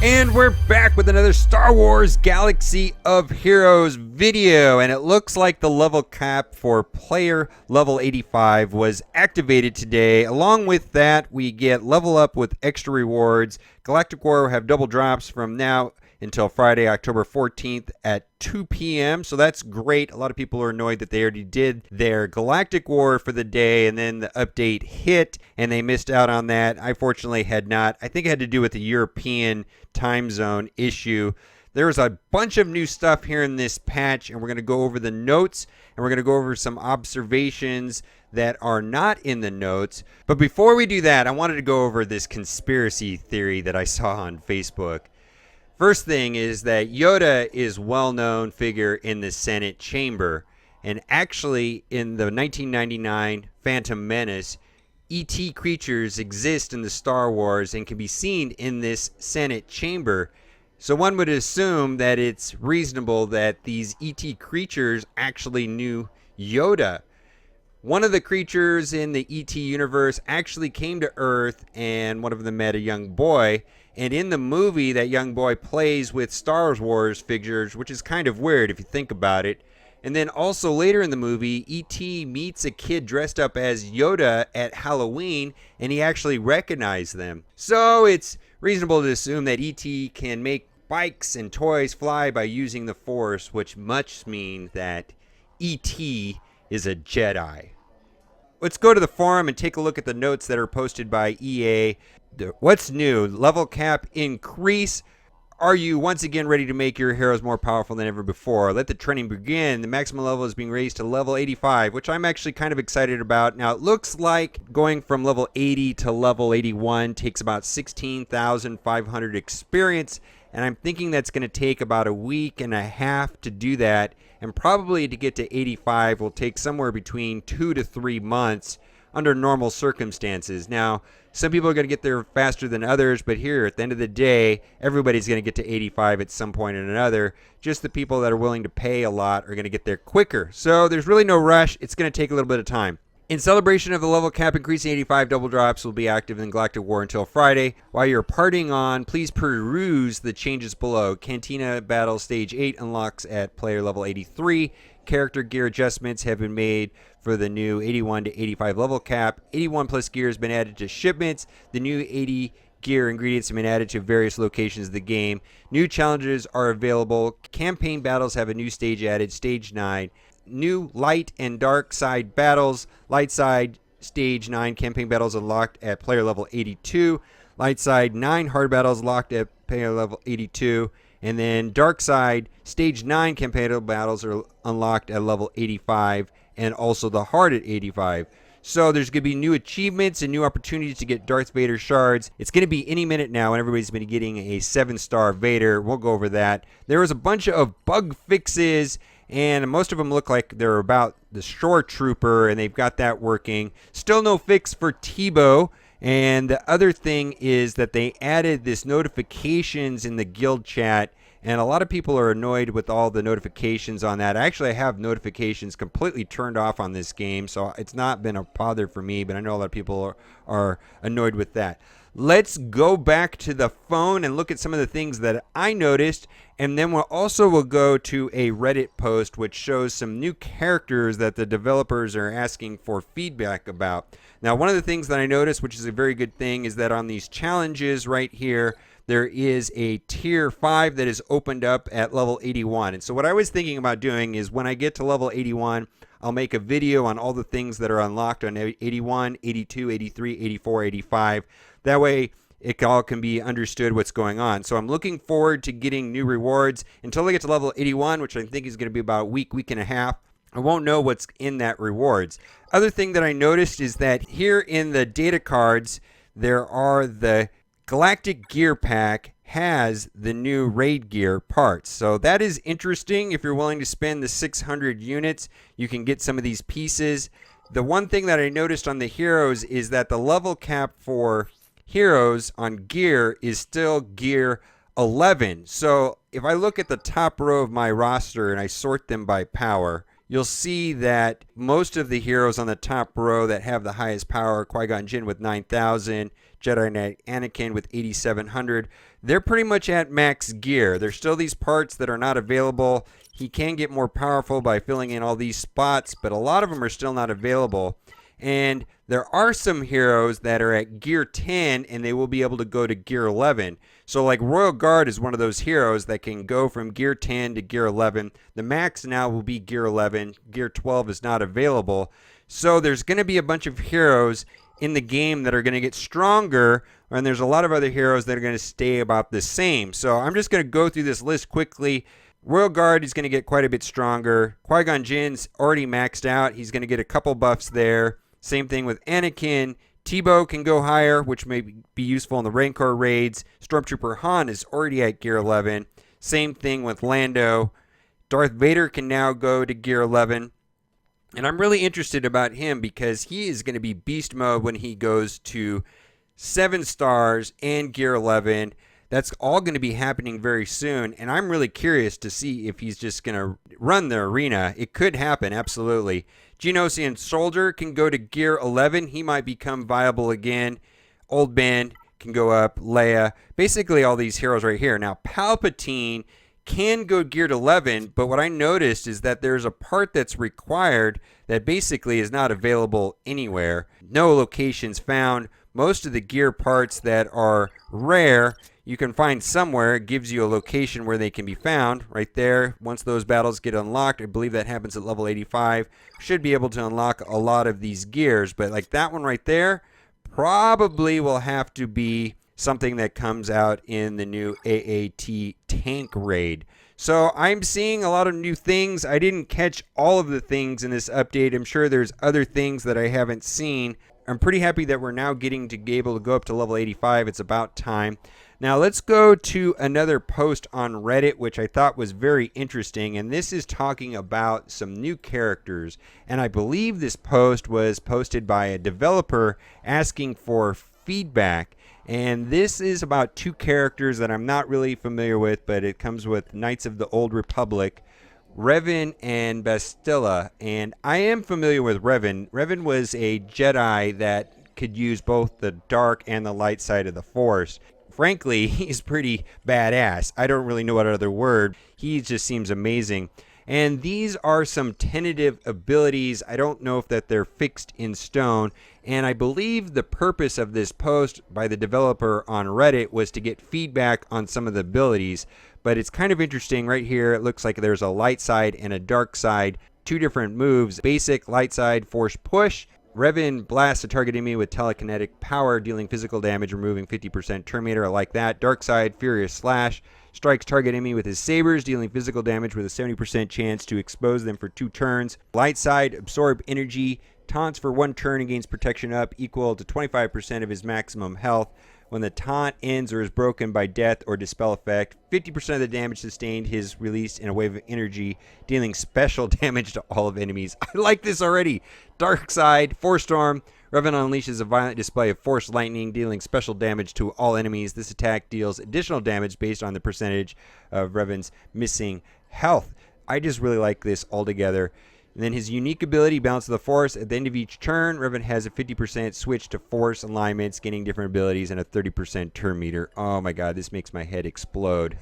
And we're back with another Star Wars Galaxy of Heroes video, and it looks like the level cap for player level 85 was activated today. Along with that, we get level up with extra rewards. Galactic War will have double drops from now until Friday, October 14th at 2 p.m. So that's great. A lot of people are annoyed that they already did their Galactic War for the day and then the update hit and they missed out on that. I fortunately had not. I think it had to do with the European time zone issue. There's a bunch of new stuff here in this patch, and we're going to go over the notes and we're going to go over some observations that are not in the notes. But before we do that, I wanted to go over this conspiracy theory that I saw on Facebook. First thing is that Yoda is a well-known figure in the Senate chamber, and actually in the 1999 Phantom Menace, E.T. creatures exist in the Star Wars and can be seen in this Senate chamber. So one would assume that it's reasonable that these E.T. creatures actually knew Yoda. One of the creatures in the E.T. universe actually came to Earth, and one of them met a young boy. And in the movie, that young boy plays with Star Wars figures, which is kind of weird if you think about it. And then also later in the movie, E.T. meets a kid dressed up as Yoda at Halloween, and he actually recognized them. So it's reasonable to assume that E.T. can make bikes and toys fly by using the Force, which must mean that E.T. is a Jedi. Let's go to the forum and take a look at the notes that are posted by EA. What's new? Level cap increase. Are you once again ready to make your heroes more powerful than ever before? Let the training begin. The maximum level is being raised to level 85, which I'm actually kind of excited about. Now, it looks like going from level 80 to level 81 takes about 16,500 experience, and I'm thinking that's going to take about a week and a half to do that, and probably to get to 85 will take somewhere between 2 to 3 months under normal circumstances. Now, some people are going to get there faster than others, but here, at the end of the day, everybody's going to get to 85 at some point or another. Just the people that are willing to pay a lot are going to get there quicker. So there's really no rush. It's going to take a little bit of time. In celebration of the level cap increasing 85, double drops will be active in Galactic War until Friday. While you're partying on, please peruse the changes below. Cantina Battle Stage 8 unlocks at player level 83. Character gear adjustments have been made for the new 81 to 85 level cap. 81 plus gear has been added to shipments. The new 80 gear ingredients have been added to various locations of the game. New challenges are available. Campaign battles have a new stage added, Stage 9. New light and dark side battles. Light side Stage 9 campaign battles unlocked at player level 82. Light side 9 hard battles locked at player level 82. And then dark side Stage 9 campaign battles are unlocked at level 85, and also the hard at 85. So there's going to be new achievements and new opportunities to get Darth Vader shards. It's going to be any minute now, and everybody's been getting a 7-star Vader. We'll go over that. There was a bunch of bug fixes, and most of them look like they're about the Shore Trooper, and they've got that working. Still no fix for Tebow. And the other thing is that they added this notifications in the guild chat, and a lot of people are annoyed with all the notifications on that. I actually have notifications completely turned off on this game, so it's not been a bother for me, but I know a lot of people are annoyed with that. Let's go back to the phone and look at some of the things that I noticed, and then we'll go to a Reddit post which shows some new characters that the developers are asking for feedback about. Now, one of the things that I noticed, which is a very good thing, is that on these challenges right here, there is a tier 5 that is opened up at level 81. And so what I was thinking about doing is when I get to level 81, I'll make a video on all the things that are unlocked on 81, 82, 83, 84, 85. That way it all can be understood what's going on. So I'm looking forward to getting new rewards until I get to level 81, which I think is going to be about a week and a half. I won't know what's in that rewards. Other thing that I noticed is that here in the data cards, there are the Galactic Gear Pack has the new raid gear parts. So that is interesting. If you're willing to spend the 600 units, you can get some of these pieces. The one thing that I noticed on the heroes is that the level cap for heroes on gear is still gear 11. So if I look at the top row of my roster and I sort them by power, you'll see that most of the heroes on the top row that have the highest power, Qui-Gon Jinn with 9,000, Jedi Knight Anakin with 8,700, they're pretty much at max gear. There's still these parts that are not available. He can get more powerful by filling in all these spots, but a lot of them are still not available. And there are some heroes that are at gear 10 and they will be able to go to gear 11. So like Royal Guard is one of those heroes that can go from gear 10 to gear 11. The max now will be gear 11. Gear 12 is not available. So there's going to be a bunch of heroes in the game that are going to get stronger, and there's a lot of other heroes that are going to stay about the same. So I'm just going to go through this list quickly. Royal Guard is going to get quite a bit stronger. Qui-Gon Jinn's already maxed out. He's going to get a couple buffs there. Same thing with Anakin. Tebow can go higher, which may be useful in the Rancor raids. Stormtrooper Han is already at gear 11. Same thing with Lando. Darth Vader can now go to gear 11. And I'm really interested about him because he is going to be beast mode when he goes to 7 stars and gear 11. That's all going to be happening very soon, and I'm really curious to see if he's just going to run the arena. It could happen, absolutely. Geonosian Soldier can go to gear 11. He might become viable again. Old Ben can go up. Leia. Basically all these heroes right here. Now, Palpatine can go geared 11, but what I noticed is that there's a part that's required that basically is not available anywhere. No locations found. Most of the gear parts that are rare you can find somewhere. It gives you a location where they can be found right there. Once those battles get unlocked, I believe that happens at level 85, should be able to unlock a lot of these gears. But like that one right there probably will have to be something that comes out in the new AAT tank raid. So I'm seeing a lot of new things. I didn't catch all of the things in this update. I'm sure there's other things that I haven't seen. I'm pretty happy that we're now getting to be able to go up to level 85. It's about time. Now let's go to another post on Reddit, which I thought was very interesting, and this is talking about some new characters. And I believe this post was posted by a developer asking for feedback. And this is about 2 characters that I'm not really familiar with, but it comes with Knights of the Old Republic, Revan and Bastila. And I am familiar with Revan. Revan was a Jedi that could use both the dark and the light side of the Force. Frankly, he's pretty badass. I don't really know what other word. He just seems amazing. And these are some tentative abilities. I don't know if that they're fixed in stone. And I believe the purpose of this post by the developer on Reddit was to get feedback on some of the abilities. But it's kind of interesting right here. It looks like there's a light side and a dark side. 2 different moves. Basic light side, force push. Revan blasts a target enemy with telekinetic power, dealing physical damage, removing 50% turn meter. I like that. Dark side, Furious Slash. Strikes target enemy with his sabers, dealing physical damage with a 70% chance to expose them for 2 turns. Light side, absorb energy. Taunts for 1 turn and gains protection up, equal to 25% of his maximum health. When the taunt ends or is broken by death or dispel effect, 50% of the damage sustained is released in a wave of energy, dealing special damage to all of enemies. I like this already. Dark side, Force Storm. Revan unleashes a violent display of Force Lightning, dealing special damage to all enemies. This attack deals additional damage based on the percentage of Revan's missing health. I just really like this altogether. And then his unique ability, Balance of the Force. At the end of each turn, Revan has a 50% switch to Force alignments, gaining different abilities, and a 30% turn meter. Oh my god, this makes my head explode.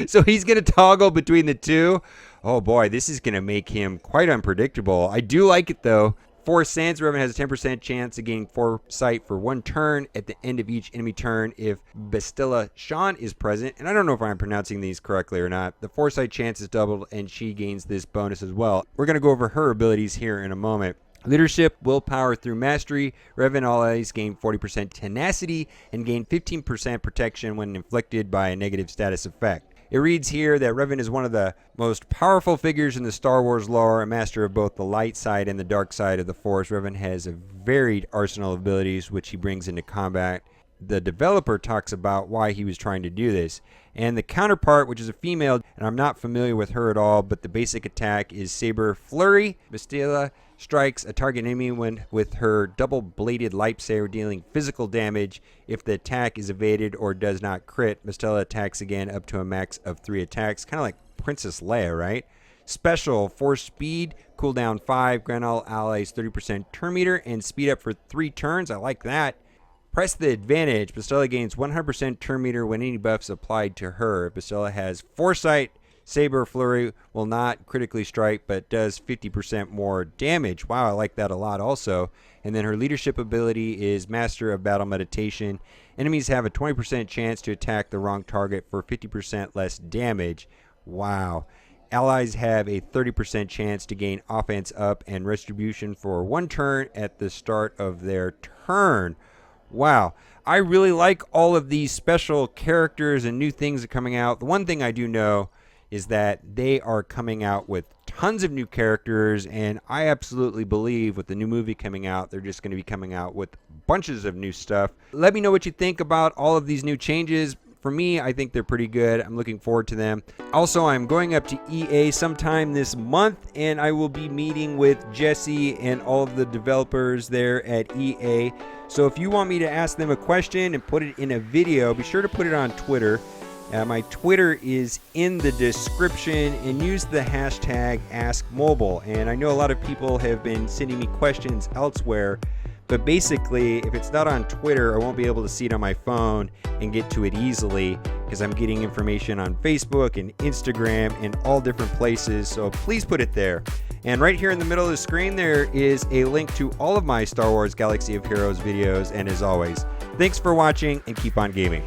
So he's going to toggle between the 2. Oh boy, this is going to make him quite unpredictable. I do like it though. Force Sense, Revan has a 10% chance of gaining Foresight for 1 turn at the end of each enemy turn if Bastila Shan is present. And I don't know if I'm pronouncing these correctly or not. The Foresight chance is doubled and she gains this bonus as well. We're going to go over her abilities here in a moment. Leadership, willpower through mastery. Revan allies gain 40% tenacity and gain 15% protection when inflicted by a negative status effect. It reads here that Revan is one of the most powerful figures in the Star Wars lore, a master of both the light side and the dark side of the Force. Revan has a varied arsenal of abilities which he brings into combat. The developer talks about why he was trying to do this. And the counterpart, which is a female, and I'm not familiar with her at all, but the basic attack is Saber Flurry. Bastila strikes a target enemy with her double-bladed lightsaber, dealing physical damage. If the attack is evaded or does not crit, Bastila attacks again up to a max of 3 attacks. Kind of like Princess Leia, right? Special, Force Speed, cooldown 5, grant all allies 30% turn meter, and speed up for 3 turns. I like that. Press the advantage. Bastila gains 100% turn meter when any buffs applied to her. Bastila has Foresight. Saber Flurry will not critically strike, but does 50% more damage. Wow, I like that a lot also. And then her leadership ability is Master of Battle Meditation. Enemies have a 20% chance to attack the wrong target for 50% less damage. Wow. Allies have a 30% chance to gain offense up and retribution for 1 turn at the start of their turn. Wow. I really like all of these special characters and new things that are coming out. The one thing I do know is that they are coming out with tons of new characters, and I absolutely believe with the new movie coming out, they're just going to be coming out with bunches of new stuff. Let me know what you think about all of these new changes. For me, I think they're pretty good. I'm looking forward to them. Also, I'm going up to EA sometime this month, and I will be meeting with Jesse and all of the developers there at EA. So if you want me to ask them a question and put it in a video, be sure to put it on Twitter. My Twitter is in the description, and use the hashtag AskMobile. And I know a lot of people have been sending me questions elsewhere, but basically, if it's not on Twitter, I won't be able to see it on my phone and get to it easily because I'm getting information on Facebook and Instagram and all different places. So please put it there. And right here in the middle of the screen, there is a link to all of my Star Wars Galaxy of Heroes videos. And as always, thanks for watching and keep on gaming.